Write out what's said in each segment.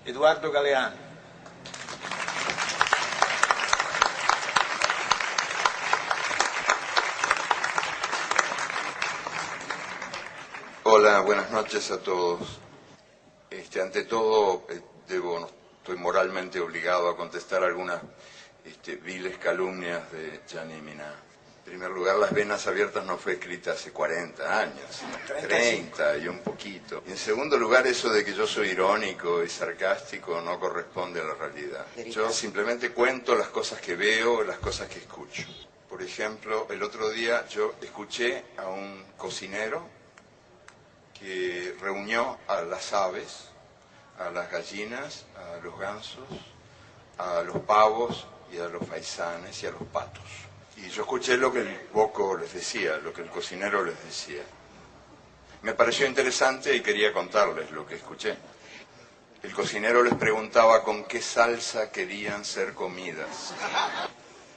Edoardo Galeano. Hola, buenas noches a todos. Ante todo, estoy moralmente obligado a contestar algunas viles calumnias de Gianni Minà. En primer lugar, Las Venas Abiertas no fue escrita hace 40 años, 30 y un poquito. Y en segundo lugar, eso de que yo soy irónico y sarcástico no corresponde a la realidad. Yo simplemente cuento las cosas que veo, las cosas que escucho. Por ejemplo, el otro día yo escuché a un cocinero que reunió a las aves, a las gallinas, a los gansos, a los pavos y a los faisanes y a los patos. Y yo escuché lo que el boco les decía, lo que el cocinero les decía. Me pareció interesante y quería contarles lo que escuché. El cocinero les preguntaba con qué salsa querían ser comidas.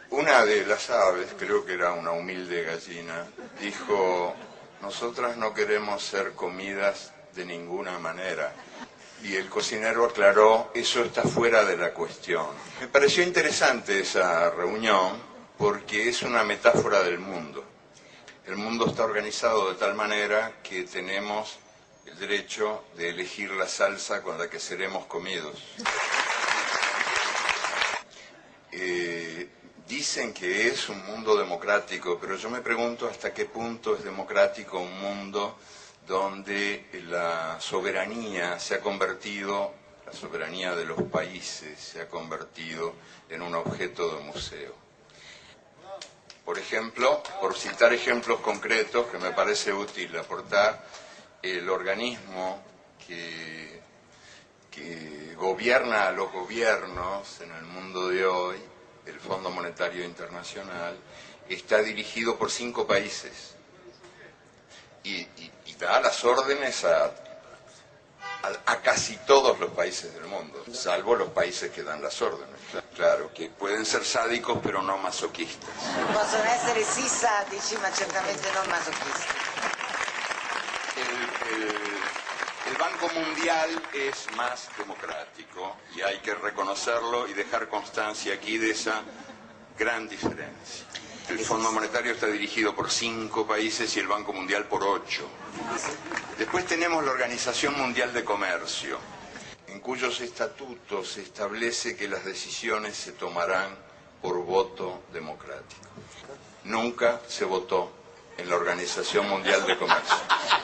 Una de las aves, creo que era una humilde gallina, dijo: nosotras no queremos ser comidas de ninguna manera. Y el cocinero aclaró: eso está fuera de la cuestión. Me pareció interesante esa reunión porque es una metáfora del mundo. El mundo está organizado de tal manera que tenemos el derecho de elegir la salsa con la que seremos comidos. Dicen que es un mundo democrático, pero yo me pregunto hasta qué punto es democrático un mundo donde la soberanía se ha convertido, la soberanía de los países se ha convertido en un objeto de museo. Por ejemplo, por citar ejemplos concretos que me parece útil aportar, el organismo que gobierna a los gobiernos en el mundo de hoy, el Fondo Monetario Internacional, está dirigido por 5 países y da las órdenes a casi todos los países del mundo, salvo los países que dan las órdenes. Claro, que pueden ser sádicos pero no masoquistas. Possono essere sì sadici, ma certamente non masochisti. El Banco Mundial es más democrático y hay que reconocerlo y dejar constancia aquí de esa gran diferencia. El Fondo Monetario está dirigido por 5 países y el Banco Mundial por 8. Después tenemos la Organización Mundial de Comercio, en cuyos estatutos se establece que las decisiones se tomarán por voto democrático. Nunca se votó en la Organización Mundial de Comercio.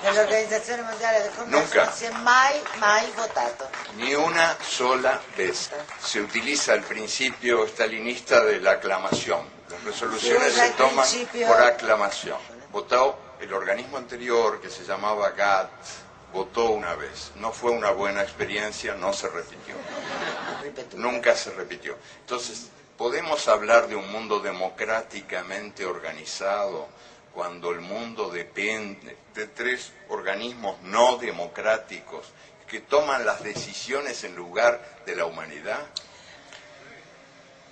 Nell'Organizzazione Mondiale del Commercio Nunca. non si è mai votato. Ni una sola vez. Se utiliza el principio stalinista de la aclamación. Las resoluciones se toman por aclamación. Votó el organismo anterior, que se llamaba GATT, votó una vez. No fue una buena experiencia, no se repitió. Nunca se repitió. Entonces, ¿podemos hablar de un mundo democráticamente organizado cuando el mundo depende de 3 organismos no democráticos que toman las decisiones en lugar de la humanidad?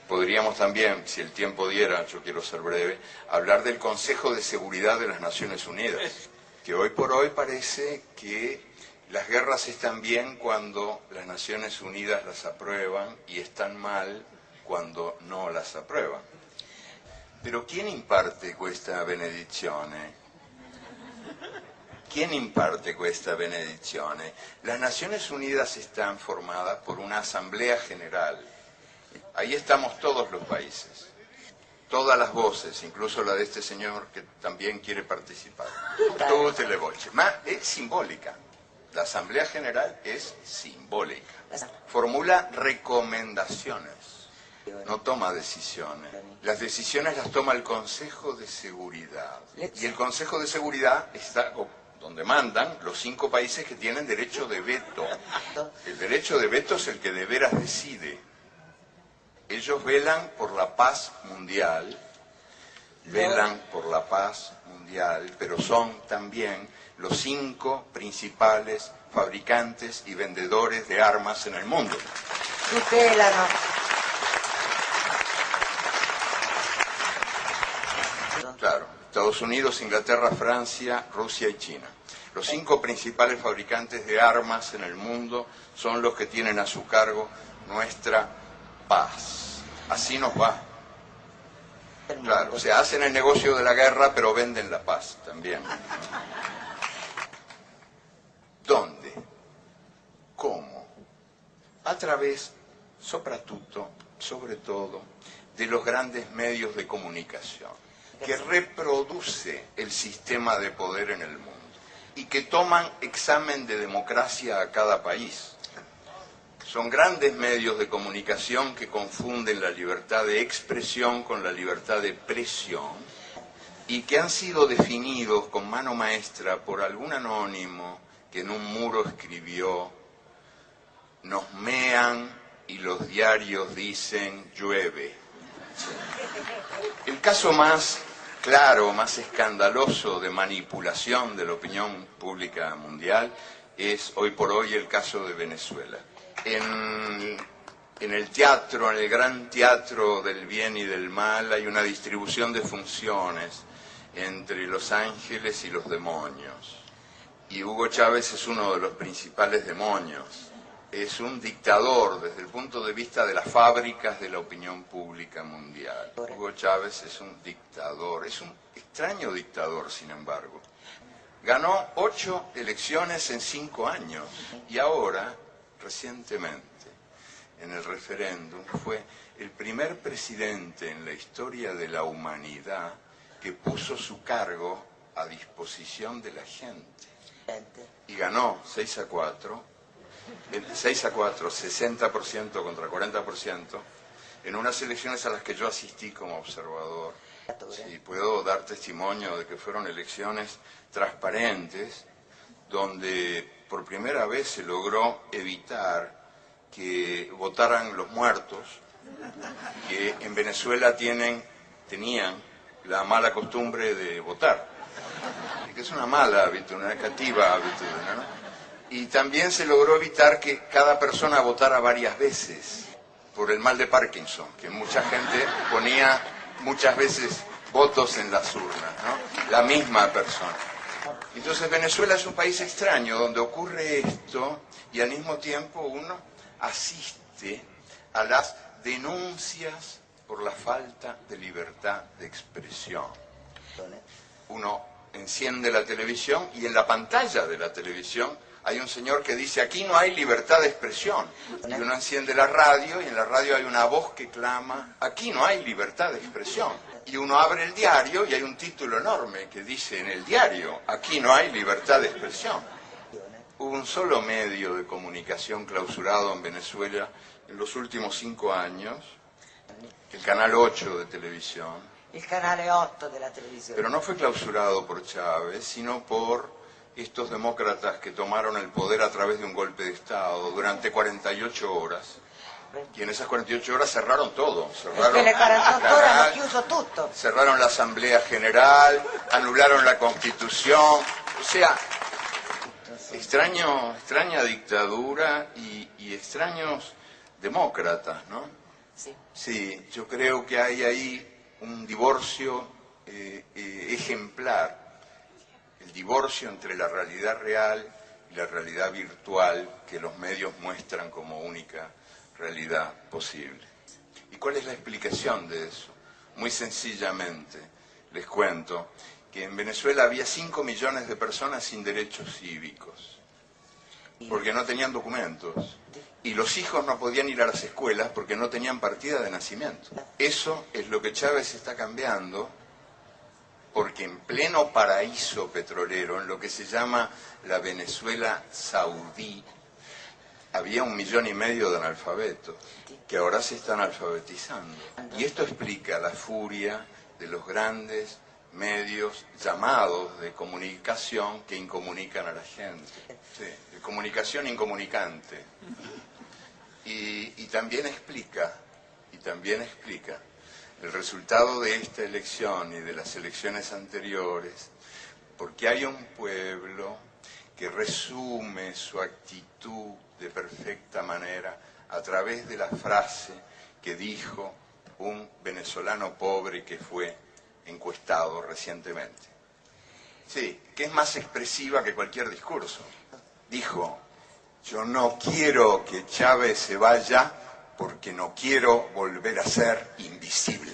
Podríamos también, si el tiempo diera, yo quiero ser breve, hablar del Consejo de Seguridad de las Naciones Unidas, que hoy por hoy parece que las guerras están bien cuando las Naciones Unidas las aprueban y están mal cuando no las aprueban. Pero ¿quién imparte questa benedizione? ¿Quién imparte questa benedizione? Las Naciones Unidas están formadas por una Asamblea General. Ahí estamos todos los países, todas las voces, incluso la de este señor que también quiere participar. Tutte le voci. Ma è simbólica. La Asamblea General es simbólica. Formula recomendaciones. No toma decisiones. Las decisiones las toma el Consejo de Seguridad. Y el Consejo de Seguridad está donde mandan los 5 países que tienen derecho de veto. El derecho de veto es el que de veras decide. Ellos velan por la paz mundial, pero son también los 5 principales fabricantes y vendedores de armas en el mundo. Tutelano. Claro, Estados Unidos, Inglaterra, Francia, Rusia y China. Los 5 principales fabricantes de armas en el mundo son los que tienen a su cargo nuestra paz. Así nos va. Claro, o sea, hacen el negocio de la guerra, pero venden la paz también. ¿Dónde? ¿Cómo? A través, sobre todo, de los grandes medios de comunicación, que reproduce el sistema de poder en el mundo y que toman examen de democracia a cada país. Son grandes medios de comunicación que confunden la libertad de expresión con la libertad de presión y que han sido definidos con mano maestra por algún anónimo que en un muro escribió: nos mean y los diarios dicen llueve. El caso más claro, más escandaloso de manipulación de la opinión pública mundial es hoy por hoy el caso de Venezuela. En el teatro, en el gran teatro del bien y del mal, hay una distribución de funciones entre los ángeles y los demonios. Y Hugo Chávez es uno de los principales demonios. Es un dictador desde el punto de vista de las fábricas de la opinión pública mundial. Hugo Chávez es un dictador, es un extraño dictador, sin embargo. Ganó 8 elecciones en 5 años y ahora, recientemente, en el referéndum, fue el primer presidente en la historia de la humanidad que puso su cargo a disposición de la gente. Y ganó 6-4, 60% contra 40%, en unas elecciones a las que yo asistí como observador. Y puedo dar testimonio de que fueron elecciones transparentes, donde por primera vez se logró evitar que votaran los muertos, que en Venezuela tenían la mala costumbre de votar, que es una mala habitud, una negativa habitud, ¿no? Y también se logró evitar que cada persona votara varias veces, por el mal de Parkinson, que mucha gente ponía muchas veces votos en las urnas, ¿no? La misma persona. Entonces Venezuela es un país extraño donde ocurre esto y al mismo tiempo uno asiste a las denuncias por la falta de libertad de expresión. Uno enciende la televisión y en la pantalla de la televisión hay un señor que dice: aquí no hay libertad de expresión. Y uno enciende la radio y en la radio hay una voz que clama: aquí no hay libertad de expresión. Y uno abre el diario y hay un título enorme que dice en el diario: aquí no hay libertad de expresión. Hubo un solo medio de comunicación clausurado en Venezuela en los últimos 5 años, el Canal 8 de televisión. El Canale 8 de la televisión. Pero no fue clausurado por Chávez, sino por estos demócratas que tomaron el poder a través de un golpe de Estado durante 48 horas. Y en esas 48 horas cerraron todo. Cerraron le 48 horas hanno chiuso tutto. Cerraron la Asamblea General, anularon la Constitución. O sea, extraña dictadura y extraños demócratas, ¿no? Sí. Sí, yo creo que hay ahí un divorcio ejemplar. El divorcio entre la realidad real y la realidad virtual que los medios muestran como única realidad posible. ¿Y cuál es la explicación de eso? Muy sencillamente, les cuento que en Venezuela había 5 millones de personas sin derechos cívicos, porque no tenían documentos. Y los hijos no podían ir a las escuelas porque no tenían partida de nacimiento. Eso es lo que Chávez está cambiando, porque en pleno paraíso petrolero, en lo que se llama la Venezuela saudí, había 1,5 millones de analfabetos, que ahora se están alfabetizando. Y esto explica la furia de los grandes medios llamados de comunicación que incomunican a la gente. Sí, de comunicación incomunicante. Y también explica el resultado de esta elección y de las elecciones anteriores, porque hay un pueblo que resume su actitud de perfecta manera a través de la frase que dijo un venezolano pobre que fue encuestado recientemente. Sí, que es más expresiva que cualquier discurso. Dijo, yo no quiero que Chávez se vaya porque no quiero volver a ser invisible.